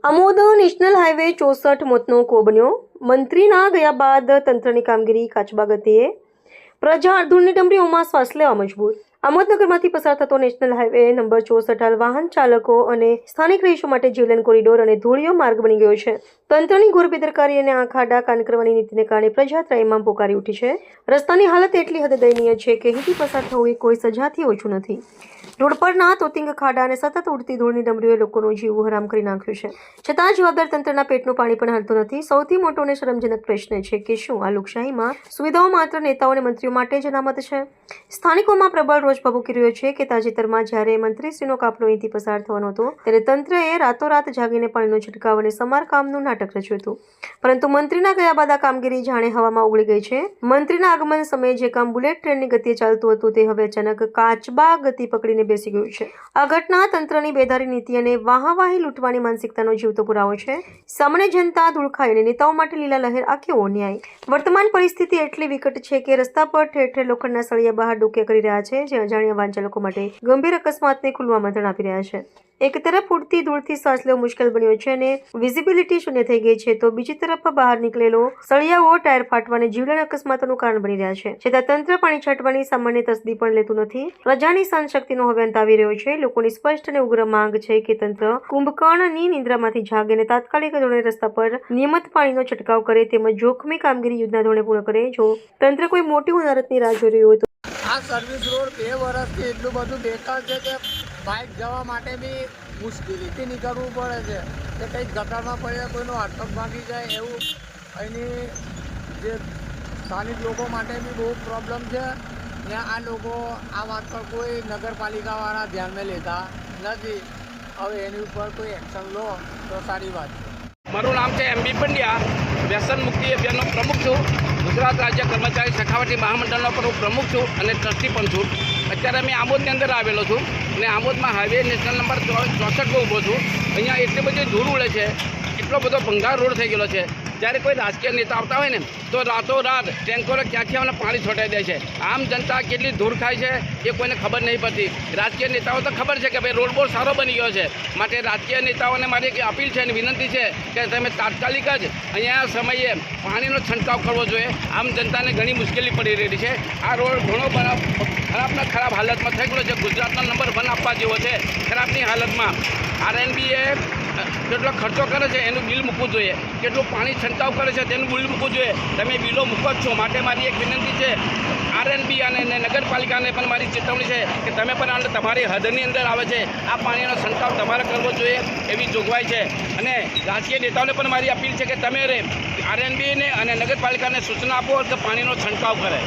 Amod national highway 64 મોતનો કૂવો બન્યો. મંત્રીના ગયા બાદ તંત્રની કામગીરી કાચબા ગતિએ. પ્રજા ધૂળની ડમરીઓમાં શ્વાસ લેવા મજબૂર. આમોદ નગરમાંથી પસાર થતો નેશનલ હાઈવે નંબર 64 હાલ વાહન ચાલકો અને સ્થાનિક રહીશો માટે જીવલેણ કોરિડોર અને ધૂળિયો માર્ગ બની ગયો છે. તંત્રની ઘોર બેદરકારી અને આંખ આડા કાન કરવાની નીતિને કારણે પ્રજા ત્રાહિમામ પોકારી ઉઠી છે. રસ્તાની હાલત એટલી હદે દયનીય છે કે અહીંથી પસાર થવું એ કોઈ સજાથી ઓછું નથી. રોડ પરના તોતિંગ ખાડા અને સતત ઉડતી ધૂળની ડમરીઓએ લોકોનો જીવ હરામ કરી નાખ્યો છે. છતાં જવાબદાર તંત્રના પેટનું પાણી પણ હાલતું નથી. સૌથી મોટો અને શરમજનક પ્રશ્ન છે કે શું આ લોકશાહીમાં સુવિધાઓ માત્ર નેતાઓ અને મંત્રીઓ માટે જ અનામત છે? સ્થાનિકોમાં પ્રબળ રોષ ભભૂકી રહ્યો છે કે તાજેતરમાં જ્યારે મંત્રીશ્રીનો કાફલો અહીંથી પસાર થવાનો હતો ત્યારે તંત્રએ રાતોરાત જાગીને પાણીનો છંટકાવ અને સમારકામનું નાટક રચ્યું હતું. પરંતુ મંત્રીના ગયા બાદ આ કામગીરી જાણે હવામાં ઉગળી ગઈ છે. મંત્રીના આગમન સમયે જે કામ બુલેટ ટ્રેનની ગતિએ ચાલતું હતું તે હવે અચાનક કાચબા ગતિ પકડીને બેસી ગયું છે. આ ઘટના તંત્રની બેદારી નીતિ અને વાહાવાહી લૂંટવાની માનસિકતાનો જીવતો પુરાવો છે. સામાન્ય જનતા ધૂળખાઈ અને નેતાઓ માટે લીલા લહેર આ કેવો ન્યાય? વર્તમાન પરિસ્થિતિ એટલી વિકટ છે કે રસ્તા પર ઠેર ઠેર લોખંડના સળિયા બહાર ડોકિયા કરી રહ્યા છે, જે અજાણ્યા વાહન ચાલકો માટે ગંભીર અકસ્માતને ખુલ્લું આમંત્રણ આપી રહ્યા છે. એક તરફ ઉડતી ધૂળથી શ્વાસ લેવો મુશ્કેલ બન્યો છે અને વિઝિબિલિટી શૂન્ય થઈ ગઈ છે, તો બીજી તરફ બહાર નીકળેલો સળિયાઓ ટાયર ફાટવા અને જીવલેણ અકસ્માતોનું કારણ બની રહ્યા છે. છતાં તંત્ર પાણી છાંટવાની સામાન્ય તસ્દી પણ લેતું નથી. પ્રજાની સહનશક્તિનો હવે અંત આવી રહ્યો છે. લોકોની સ્પષ્ટ અને ઉગ્ર માંગ છે કે તંત્ર કુંભકર્ણની નિંદ્રામાંથી જાગે અને તાત્કાલિક ધોરણે રસ્તા પર નિયમિત પાણીનો છંટકાવ કરે તેમજ જોખમી કામગીરી યુદ્ધના ધોરણે પૂર્ણ કરે. જો તંત્ર કોઈ મોટી હોનારતની રાહ જોઈ રહ્યું હોય તો આ સર્વિસ રોડ 2 વર્ષથી એટલું બધું બેકાર છે કે બાઇક જવા માટે બી મુશ્કેલીથી નીકળવું પડે છે. કે કંઈક ગટરમાં પડે કોઈનો હાથ પગ ભાંગી જાય એવું અહીંની જે સ્થાનિક લોકો માટે બી બહુ પ્રોબ્લેમ છે. ત્યાં આ લોકો આ વાત પર કોઈ નગરપાલિકાવાળા ધ્યાનમાં લેતા નથી. હવે એની ઉપર કોઈ એક્શન લો તો સારી વાત છે. મારું નામ છે MB પંડ્યા. વ્યસન મુક્તિ અભિયાનનો પ્રમુખ છું. ગુજરાત રાજ્ય કર્મચારી સખાવટી મહામંડળનો પણ હું પ્રમુખ છું અને ટ્રસ્ટી પણ છું. અત્યારે મેં આમોદની અંદર આવેલો છું અને આમોદમાં હાઈવે નેશનલ નંબર 64 પર ઊભો છું. અહીંયા એટલી બધી ધૂળ ઉડે છે, એટલો બધો ભંગાર રોડ થઈ ગયેલો છે. જ્યારે કોઈ રાજકીય નેતા આવતા હોય ને તો રાતોરાત ટેન્કરો ક્યાંથી અમને પાણી છોટાઈ દે છે. આમ જનતા કેટલી ધૂળ ખાય છે એ કોઈને ખબર નહીં પડતી. રાજકીય નેતાઓ તો ખબર છે કે ભાઈ રોડ બહુ સારો બની ગયો છે, માટે રાજકીય નેતાઓને મારી એક અપીલ છે અને વિનંતી છે કે તમે તાત્કાલિક જ અહીંયા સમયે પાણીનો છંટકાવ કરવો જોઈએ. આમ જનતાને ઘણી મુશ્કેલી પડી રહી છે. આ રોડ ઘણો ખરાબના ખરાબ હાલતમાં થઈ ગયો છે. ગુજરાતનો નંબર 1 આપવા જેવો છે ખરાબની હાલતમાં. RNBએ કેટલો ખર્ચો કરે છે એનું બિલ મૂકવું જોઈએ, કેટલું પાણી છંટકાવ કરે છે તેનું બિલ મૂકવું જોઈએ. તમે બિલો મૂકો જ છો, માટે મારી એક વિનંતી છે RNB અને નગરપાલિકાને પણ મારી ચેતવણી છે કે તમે પણ તમારી હદની અંદર આવે છે આ પાણીનો છંટકાવ તમારે કરવો જોઈએ એવી જોગવાઈ છે. અને રાજકીય નેતાઓને પણ મારી અપીલ છે કે તમે RNBને અને નગરપાલિકાને સૂચના આપો કે પાણીનો છંટકાવ કરે.